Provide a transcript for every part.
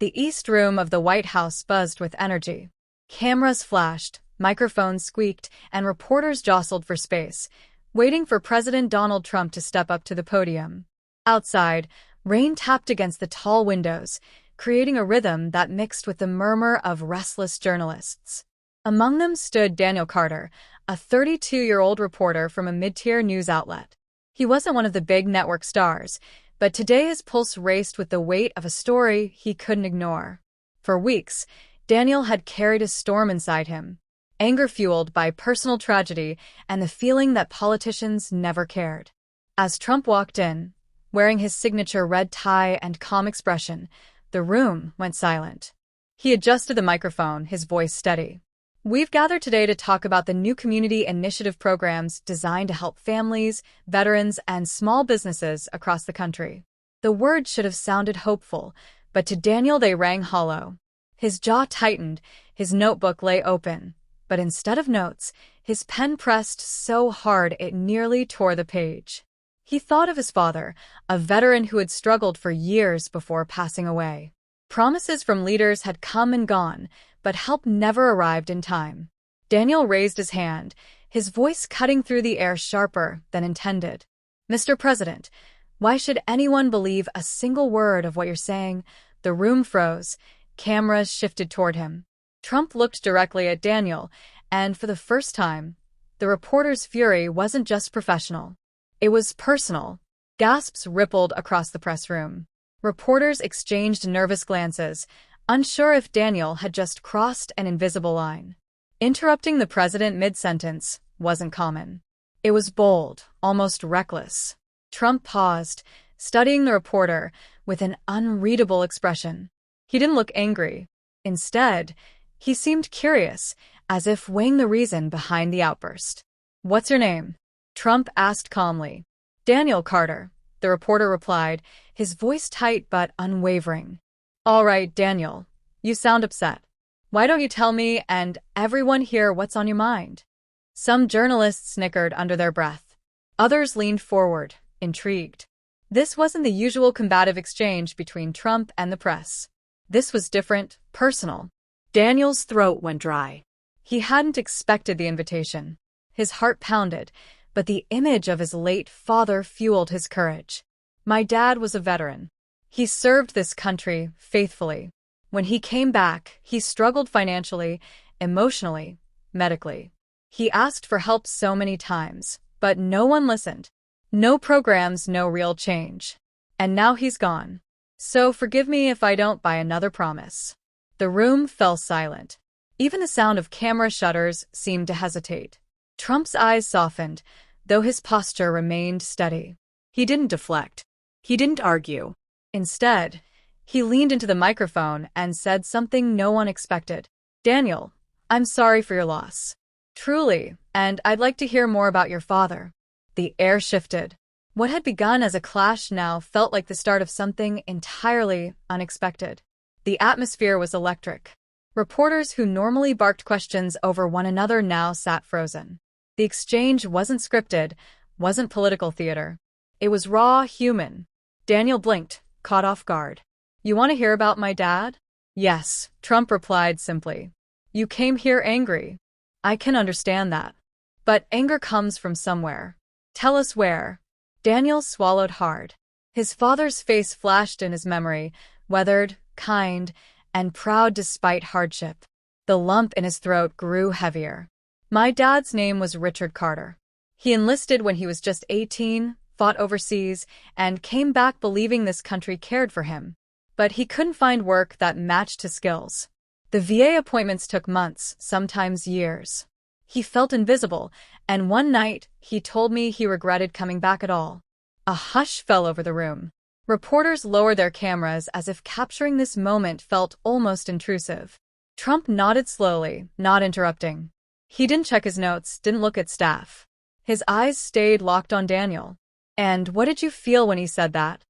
The East Room of the White House buzzed with energy. Cameras flashed, microphones squeaked, and reporters jostled for space, waiting for President Donald Trump to step up to the podium. Outside, rain tapped against the tall windows, creating a rhythm that mixed with the murmur of restless journalists. Among them stood Daniel Carter, a 32-year-old reporter from a mid-tier news outlet. He wasn't one of the big network stars, but today his pulse raced with the weight of a story he couldn't ignore. For weeks, Daniel had carried a storm inside him, anger fueled by personal tragedy and the feeling that politicians never cared. As Trump walked in, wearing his signature red tie and calm expression, the room went silent. He adjusted the microphone, his voice steady. "We've gathered today to talk about the new community initiative programs designed to help families, veterans, and small businesses across the country." The words should have sounded hopeful, but to Daniel they rang hollow. His jaw tightened, his notebook lay open, but instead of notes, his pen pressed so hard it nearly tore the page. He thought of his father, a veteran who had struggled for years before passing away. Promises from leaders had come and gone, but help never arrived in time. Daniel raised his hand, his voice cutting through the air sharper than intended. "Mr. President, why should anyone believe a single word of what you're saying?" The room froze. Cameras shifted toward him. Trump looked directly at Daniel, and for the first time, the reporter's fury wasn't just professional. It was personal. Gasps rippled across the press room. Reporters exchanged nervous glances, unsure if Daniel had just crossed an invisible line. Interrupting the president mid-sentence wasn't common. It was bold, almost reckless. Trump paused, studying the reporter with an unreadable expression. He didn't look angry. Instead, he seemed curious, as if weighing the reason behind the outburst. "What's your name?" Trump asked calmly. "Daniel Carter," the reporter replied, his voice tight but unwavering. "All right, Daniel, you sound upset. Why don't you tell me and everyone here what's on your mind?" Some journalists snickered under their breath. Others leaned forward, intrigued. This wasn't the usual combative exchange between Trump and the press. This was different, personal. Daniel's throat went dry. He hadn't expected the invitation. His heart pounded, but the image of his late father fueled his courage. "My dad was a veteran. He served this country faithfully. When he came back, he struggled financially, emotionally, medically. He asked for help so many times, but no one listened. No programs, no real change. And now he's gone. So forgive me if I don't buy another promise." The room fell silent. Even the sound of camera shutters seemed to hesitate. Trump's eyes softened, though his posture remained steady. He didn't deflect. He didn't argue. Instead, he leaned into the microphone and said something no one expected. "Daniel, I'm sorry for your loss. Truly, and I'd like to hear more about your father." The air shifted. What had begun as a clash now felt like the start of something entirely unexpected. The atmosphere was electric. Reporters who normally barked questions over one another now sat frozen. The exchange wasn't scripted, wasn't political theater. It was raw, human. Daniel blinked, caught off guard. "You want to hear about my dad?" "Yes," Trump replied simply. "You came here angry. I can understand that. But anger comes from somewhere. Tell us where." Daniel swallowed hard. His father's face flashed in his memory, weathered, kind, and proud despite hardship. The lump in his throat grew heavier. "My dad's name was Richard Carter. He enlisted when he was just 18, fought overseas, and came back believing this country cared for him. But he couldn't find work that matched his skills. The VA appointments took months, sometimes years. He felt invisible, and one night he told me he regretted coming back at all." A hush fell over the room. Reporters lowered their cameras as if capturing this moment felt almost intrusive. Trump nodded slowly, not interrupting. He didn't check his notes, didn't look at staff. His eyes stayed locked on Daniel. "And what did you feel when he said that?"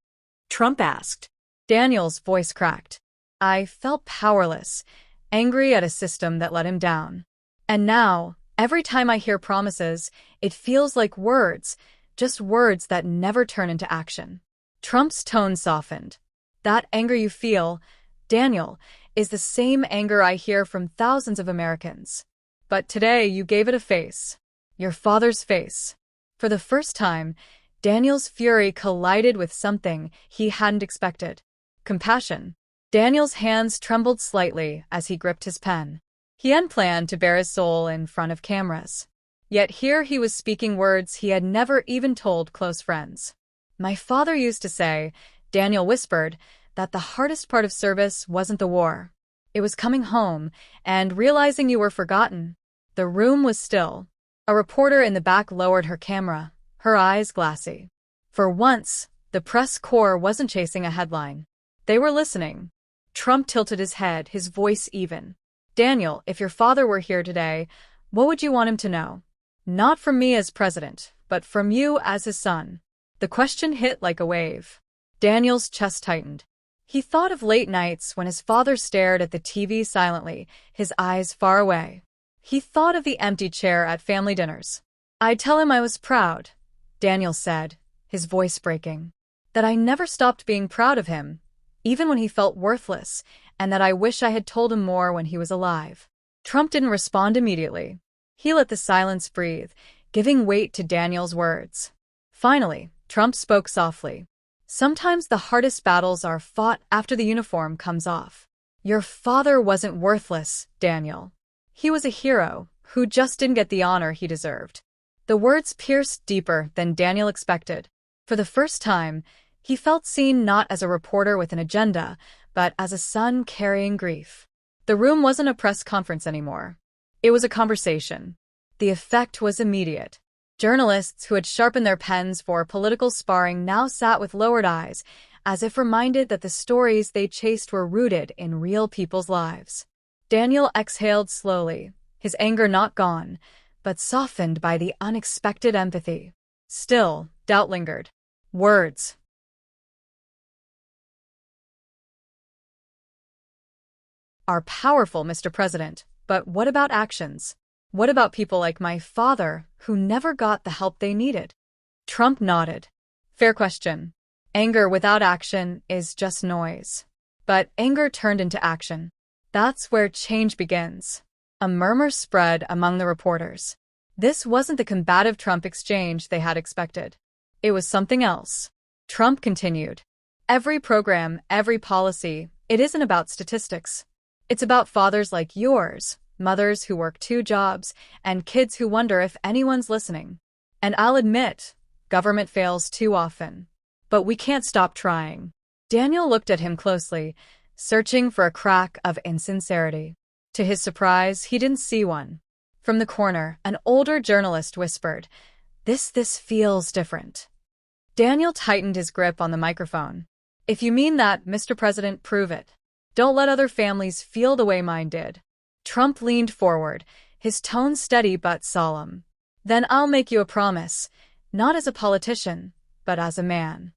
Trump asked. Daniel's voice cracked. "I felt powerless, angry at a system that let him down. And now, every time I hear promises, it feels like words, just words that never turn into action." Trump's tone softened. "That anger you feel, Daniel, is the same anger I hear from thousands of Americans. But today you gave it a face. Your father's face. For the first time, Daniel's fury collided with something he hadn't expected. Compassion. Daniel's hands trembled slightly as he gripped his pen. He hadn't planned to bare his soul in front of cameras. Yet here he was speaking words he had never even told close friends. My father used to say, Daniel whispered, that the hardest part of service wasn't the war. It was coming home and realizing you were forgotten. The room was still. A reporter in the back lowered her camera, her eyes glassy. For once, the press corps wasn't chasing a headline. They were listening. Trump tilted his head, his voice even. Daniel, if your father were here today, what would you want him to know? Not from me as president, but from you as his son. The question hit like a wave. Daniel's chest tightened. He thought of late nights when his father stared at the TV silently, his eyes far away. He thought of the empty chair at family dinners. I'd tell him I was proud, Daniel said, his voice breaking. That I never stopped being proud of him, even when he felt worthless, and that I wish I had told him more when he was alive. Trump didn't respond immediately. He let the silence breathe, giving weight to Daniel's words. Finally, Trump spoke softly. Sometimes the hardest battles are fought after the uniform comes off. Your father wasn't worthless, Daniel. He was a hero who just didn't get the honor he deserved. The words pierced deeper than Daniel expected. For the first time, he felt seen not as a reporter with an agenda, but as a son carrying grief. The room wasn't a press conference anymore. It was a conversation. The effect was immediate. Journalists who had sharpened their pens for political sparring now sat with lowered eyes, as if reminded that the stories they chased were rooted in real people's lives. Daniel exhaled slowly, his anger not gone, but softened by the unexpected empathy. Still, doubt lingered. Words are powerful, Mr. President, but what about actions? What about people like my father, who never got the help they needed? Trump nodded. Fair question. Anger without action is just noise. But anger turned into action. That's where change begins. A murmur spread among the reporters. This wasn't the combative Trump exchange they had expected. It was something else. Trump continued. Every program, every policy, it isn't about statistics. It's about fathers like yours, mothers who work 2 jobs, and kids who wonder if anyone's listening. And I'll admit, government fails too often. But we can't stop trying. Daniel looked at him closely, searching for a crack of insincerity. To his surprise, he didn't see one. From the corner, an older journalist whispered, This feels different. Daniel tightened his grip on the microphone. If you mean that, Mr. President, prove it. Don't let other families feel the way mine did. Trump leaned forward, his tone steady but solemn. Then I'll make you a promise, not as a politician, but as a man.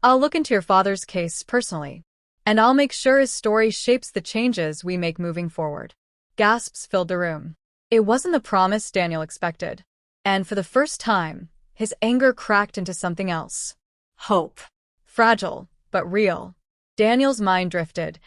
I'll look into your father's case personally, and I'll make sure his story shapes the changes we make moving forward. Gasps filled the room. It wasn't the promise Daniel expected. And for the first time, his anger cracked into something else. Hope. Fragile, but real. Daniel's mind drifted,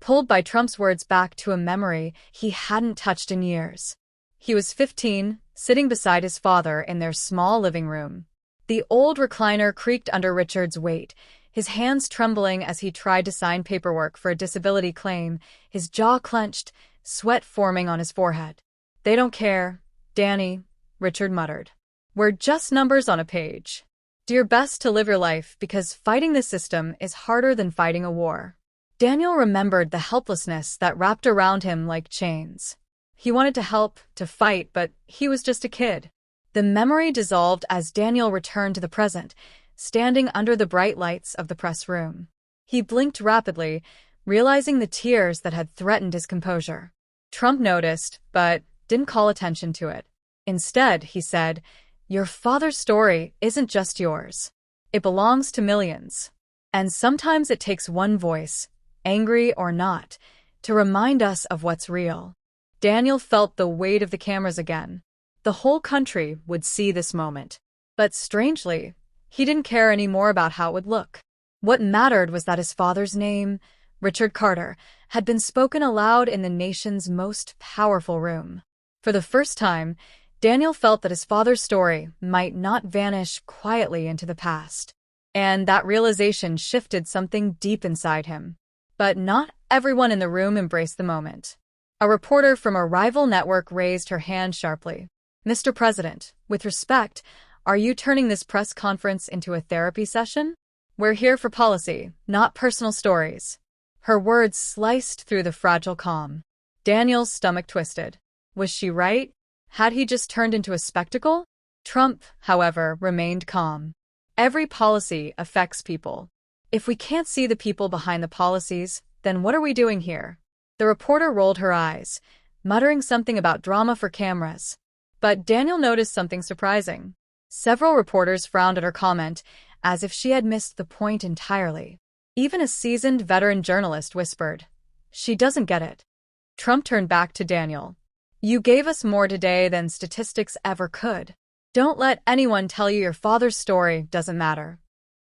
pulled by Trump's words back to a memory he hadn't touched in years. He was 15, sitting beside his father in their small living room. The old recliner creaked under Richard's weight, his hands trembling as he tried to sign paperwork for a disability claim, his jaw clenched, sweat forming on his forehead. They don't care, Danny, Richard muttered. We're just numbers on a page. Do your best to live your life because fighting the system is harder than fighting a war. Daniel remembered the helplessness that wrapped around him like chains. He wanted to help, to fight, but he was just a kid. The memory dissolved as Daniel returned to the present, standing under the bright lights of the press room. He blinked rapidly, realizing the tears that had threatened his composure. Trump noticed, but didn't call attention to it. Instead, he said, Your father's story isn't just yours. It belongs to millions. And sometimes it takes one voice, angry or not, to remind us of what's real. Daniel felt the weight of the cameras again. The whole country would see this moment. But strangely, he didn't care any more about how it would look. What mattered was that his father's name, Richard Carter, had been spoken aloud in the nation's most powerful room. For the first time, Daniel felt that his father's story might not vanish quietly into the past. And that realization shifted something deep inside him. But not everyone in the room embraced the moment. A reporter from a rival network raised her hand sharply. "Mr. President, with respect, are you turning this press conference into a therapy session? We're here for policy, not personal stories." Her words sliced through the fragile calm. Daniel's stomach twisted. Was she right? Had he just turned into a spectacle? Trump, however, remained calm. Every policy affects people. If we can't see the people behind the policies, then what are we doing here? The reporter rolled her eyes, muttering something about drama for cameras. But Daniel noticed something surprising. Several reporters frowned at her comment, as if she had missed the point entirely. Even a seasoned veteran journalist whispered, "She doesn't get it." Trump turned back to Daniel. "You gave us more today than statistics ever could. Don't let anyone tell you your father's story doesn't matter."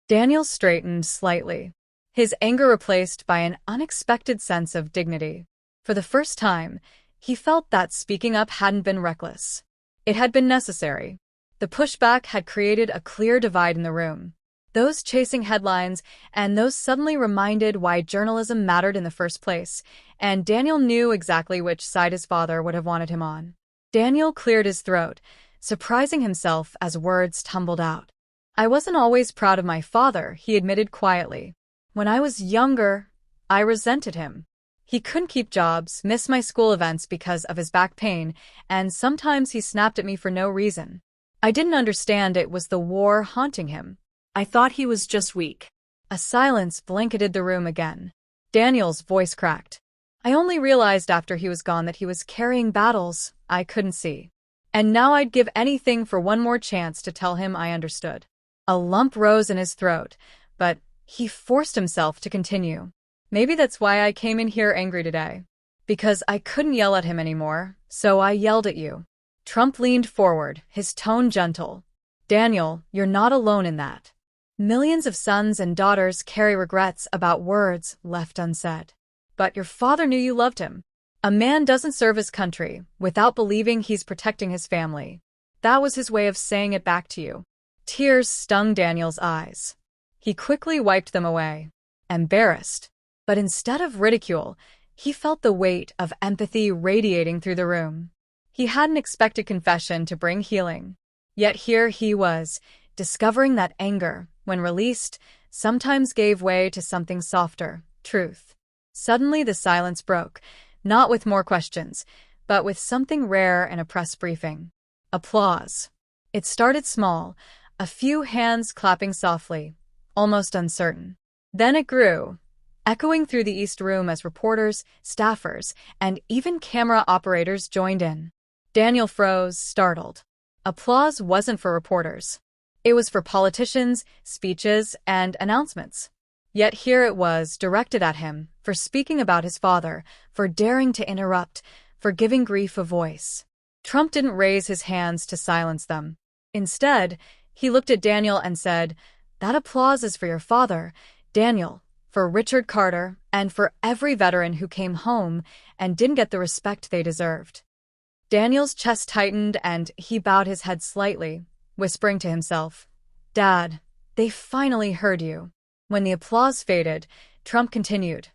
Daniel straightened slightly, his anger replaced by an unexpected sense of dignity. For the first time, he felt that speaking up hadn't been reckless. It had been necessary. The pushback had created a clear divide in the room. Those chasing headlines and those suddenly reminded why journalism mattered in the first place, and Daniel knew exactly which side his father would have wanted him on. Daniel cleared his throat, surprising himself as words tumbled out. "I wasn't always proud of my father," he admitted quietly. "When I was younger, I resented him. He couldn't keep jobs, missed my school events because of his back pain, and sometimes he snapped at me for no reason. I didn't understand it was the war haunting him. I thought he was just weak." A silence blanketed the room again. Daniel's voice cracked. "I only realized after he was gone that he was carrying battles I couldn't see. And now I'd give anything for one more chance to tell him I understood." A lump rose in his throat, but he forced himself to continue. "Maybe that's why I came in here angry today. Because I couldn't yell at him anymore, so I yelled at you." Trump leaned forward, his tone gentle. "Daniel, you're not alone in that. Millions of sons and daughters carry regrets about words left unsaid. But your father knew you loved him. A man doesn't serve his country without believing he's protecting his family. That was his way of saying it back to you." Tears stung Daniel's eyes. He quickly wiped them away, embarrassed. But instead of ridicule, he felt the weight of empathy radiating through the room. He hadn't expected confession to bring healing. Yet here he was, discovering that anger, when released, sometimes gave way to something softer, truth. Suddenly the silence broke, not with more questions, but with something rare in a press briefing. Applause. It started small, a few hands clapping softly, almost uncertain. Then it grew, echoing through the East Room as reporters, staffers, and even camera operators joined in. Daniel froze, startled. Applause wasn't for reporters. It was for politicians, speeches, and announcements. Yet here it was, directed at him, for speaking about his father, for daring to interrupt, for giving grief a voice. Trump didn't raise his hands to silence them. Instead, he looked at Daniel and said, "That applause is for your father, Daniel, for Richard Carter, and for every veteran who came home and didn't get the respect they deserved." Daniel's chest tightened and he bowed his head slightly, whispering to himself, "Dad, they finally heard you." When the applause faded, Trump continued,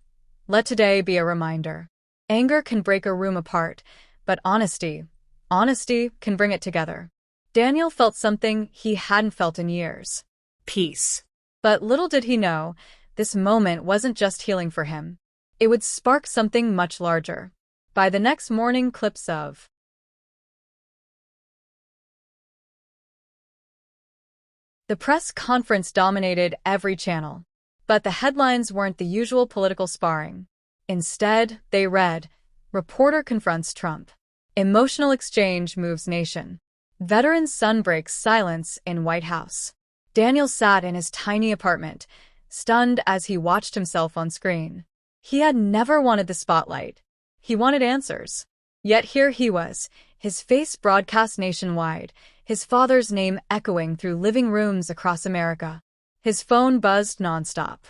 "Let today be a reminder. Anger can break a room apart, but honesty can bring it together." Daniel felt something he hadn't felt in years. Peace. But little did he know, this moment wasn't just healing for him. It would spark something much larger. By the next morning, clips of the press conference dominated every channel. But the headlines weren't the usual political sparring. Instead, they read, "Reporter confronts Trump. Emotional exchange moves nation. Veteran's son breaks silence in White House." Daniel sat in his tiny apartment, stunned as he watched himself on screen. He had never wanted the spotlight. He wanted answers. Yet here he was, his face broadcast nationwide, his father's name echoing through living rooms across America. His phone buzzed nonstop.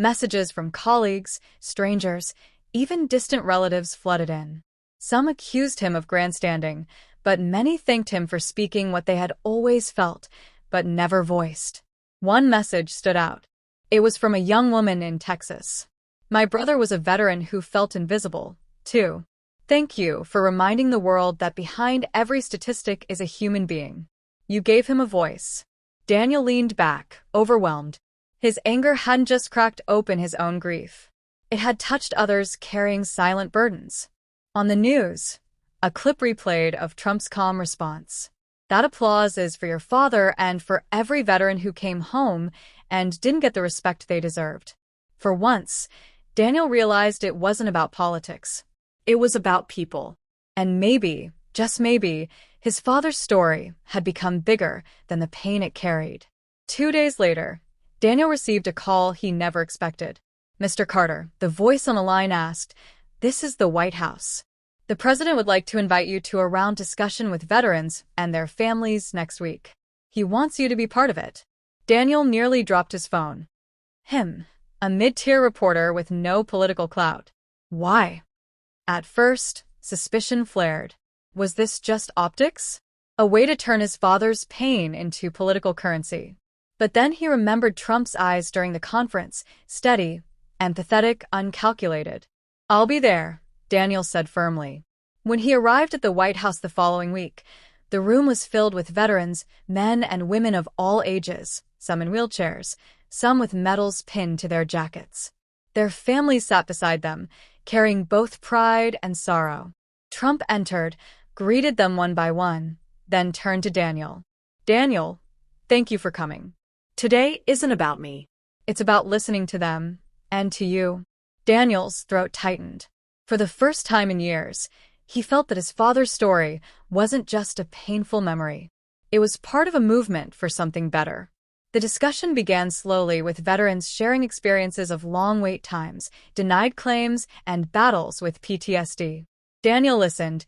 Messages from colleagues, strangers, even distant relatives flooded in. Some accused him of grandstanding, but many thanked him for speaking what they had always felt, but never voiced. One message stood out. It was from a young woman in Texas. "My brother was a veteran who felt invisible, too. Thank you for reminding the world that behind every statistic is a human being. You gave him a voice." Daniel leaned back, overwhelmed. His anger hadn't just cracked open his own grief. It had touched others carrying silent burdens. On the news, a clip replayed of Trump's calm response. "That applause is for your father and for every veteran who came home and didn't get the respect they deserved." For once, Daniel realized it wasn't about politics. It was about people. And maybe, just maybe, his father's story had become bigger than the pain it carried. 2 days later, Daniel received a call he never expected. "Mr. Carter," the voice on the line asked, "this is the White House. The president would like to invite you to a round discussion with veterans and their families next week. He wants you to be part of it." Daniel nearly dropped his phone. Him, a mid-tier reporter with no political clout. Why? At first, suspicion flared. Was this just optics? A way to turn his father's pain into political currency? But then he remembered Trump's eyes during the conference, steady, empathetic, uncalculated. "I'll be there," Daniel said firmly. When he arrived at the White House the following week, the room was filled with veterans, men and women of all ages, some in wheelchairs, some with medals pinned to their jackets. Their families sat beside them, carrying both pride and sorrow. Trump entered, greeted them one by one, then turned to Daniel. "Daniel, thank you for coming. Today isn't about me. It's about listening to them, and to you." Daniel's throat tightened. For the first time in years, he felt that his father's story wasn't just a painful memory. It was part of a movement for something better. The discussion began slowly with veterans sharing experiences of long wait times, denied claims, and battles with PTSD. Daniel listened,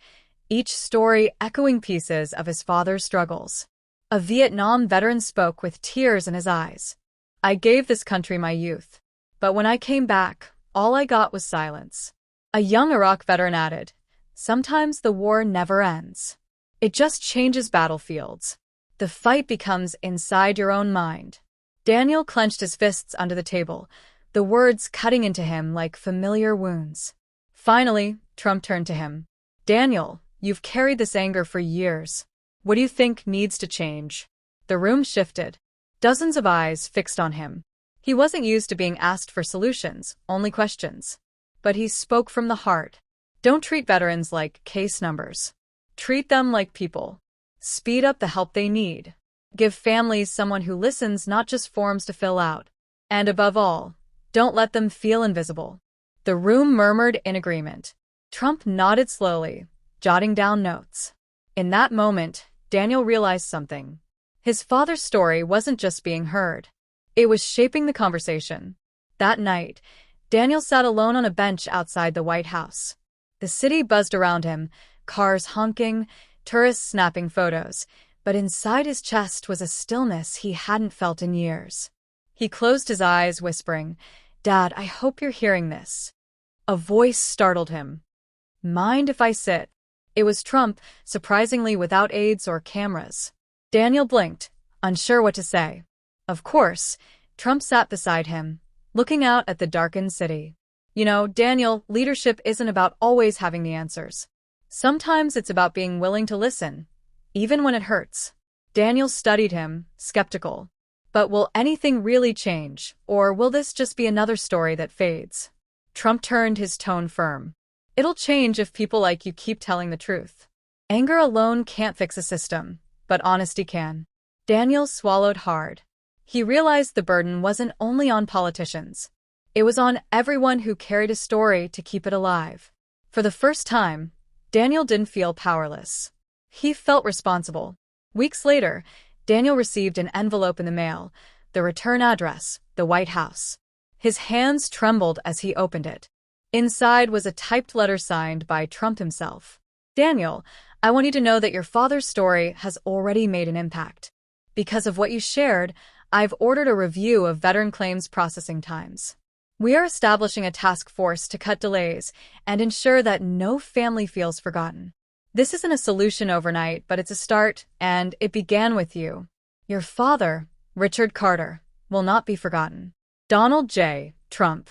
each story echoing pieces of his father's struggles. A Vietnam veteran spoke with tears in his eyes. "I gave this country my youth, but when I came back, all I got was silence." A young Iraq veteran added, "Sometimes the war never ends. It just changes battlefields. The fight becomes inside your own mind." Daniel clenched his fists under the table, the words cutting into him like familiar wounds. Finally, Trump turned to him. "Daniel, you've carried this anger for years. What do you think needs to change?" The room shifted. Dozens of eyes fixed on him. He wasn't used to being asked for solutions, only questions. But he spoke from the heart. "Don't treat veterans like case numbers. Treat them like people. Speed up the help they need. Give families someone who listens, not just forms to fill out. And above all, don't let them feel invisible." The room murmured in agreement. Trump nodded slowly, jotting down notes. In that moment, Daniel realized something. His father's story wasn't just being heard. It was shaping the conversation. That night, Daniel sat alone on a bench outside the White House. The city buzzed around him, cars honking, tourists snapping photos, but inside his chest was a stillness he hadn't felt in years. He closed his eyes, whispering, "Dad, I hope you're hearing this." A voice startled him. "Mind if I sit?" It was Trump, surprisingly without aides or cameras. Daniel blinked, unsure what to say. Of course, Trump sat beside him, looking out at the darkened city. "You know, Daniel, leadership isn't about always having the answers. Sometimes it's about being willing to listen, even when it hurts." Daniel studied him, skeptical. But will anything really change, or will this just be another story that fades? Trump turned, his tone firm. "It'll change if people like you keep telling the truth. Anger alone can't fix a system, but honesty can." Daniel swallowed hard. He realized the burden wasn't only on politicians. It was on everyone who carried a story to keep it alive. For the first time, Daniel didn't feel powerless. He felt responsible. Weeks later, Daniel received an envelope in the mail, the return address, the White House. His hands trembled as he opened it. Inside was a typed letter signed by Trump himself. "Daniel, I want you to know that your father's story has already made an impact. Because of what you shared, I've ordered a review of veteran claims processing times. We are establishing a task force to cut delays and ensure that no family feels forgotten. This isn't a solution overnight, but it's a start, and it began with you. Your father, Richard Carter, will not be forgotten. Donald J. Trump.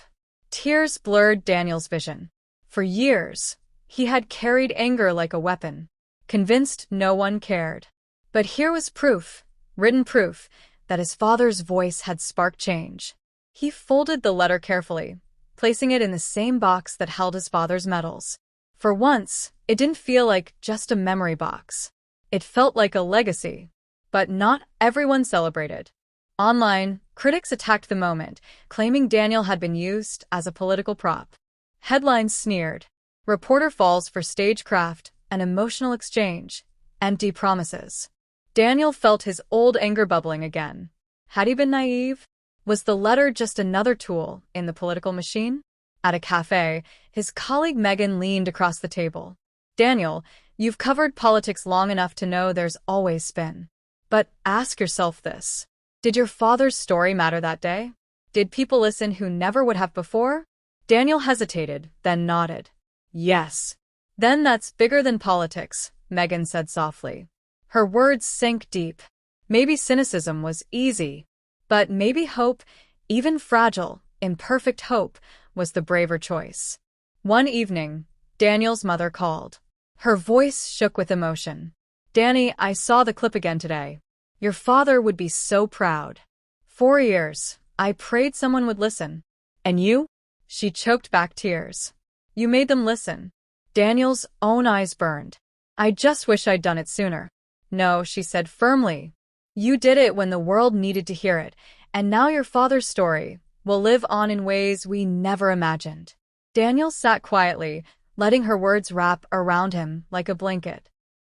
Tears blurred Daniel's vision. For years, he had carried anger like a weapon, convinced no one cared. But here was proof, written proof, that his father's voice had sparked change. He folded the letter carefully, placing it in the same box that held his father's medals. For once, it didn't feel like just a memory box. It felt like a legacy. But not everyone celebrated. Online, critics attacked the moment, claiming Daniel had been used as a political prop. Headlines sneered. Reporter falls for stagecraft, an emotional exchange, empty promises. Daniel felt his old anger bubbling again. Had he been naive? Was the letter just another tool in the political machine? At a cafe, his colleague Megan leaned across the table. Daniel, you've covered politics long enough to know there's always spin. But ask yourself this. Did your father's story matter that day? Did people listen who never would have before? Daniel hesitated, then nodded. Yes. Then that's bigger than politics, Megan said softly. Her words sank deep. Maybe cynicism was easy, but maybe hope, even fragile, imperfect hope, was the braver choice. One evening, Daniel's mother called. Her voice shook with emotion. Danny, I saw the clip again today. Your father would be so proud. 4 years, I prayed someone would listen. And you? She choked back tears. You made them listen. Daniel's own eyes burned. I just wish I'd done it sooner. No, she said firmly. You did it when the world needed to hear it, and now your father's story will live on in ways we never imagined. Daniel sat quietly, letting her words wrap around him like a blanket.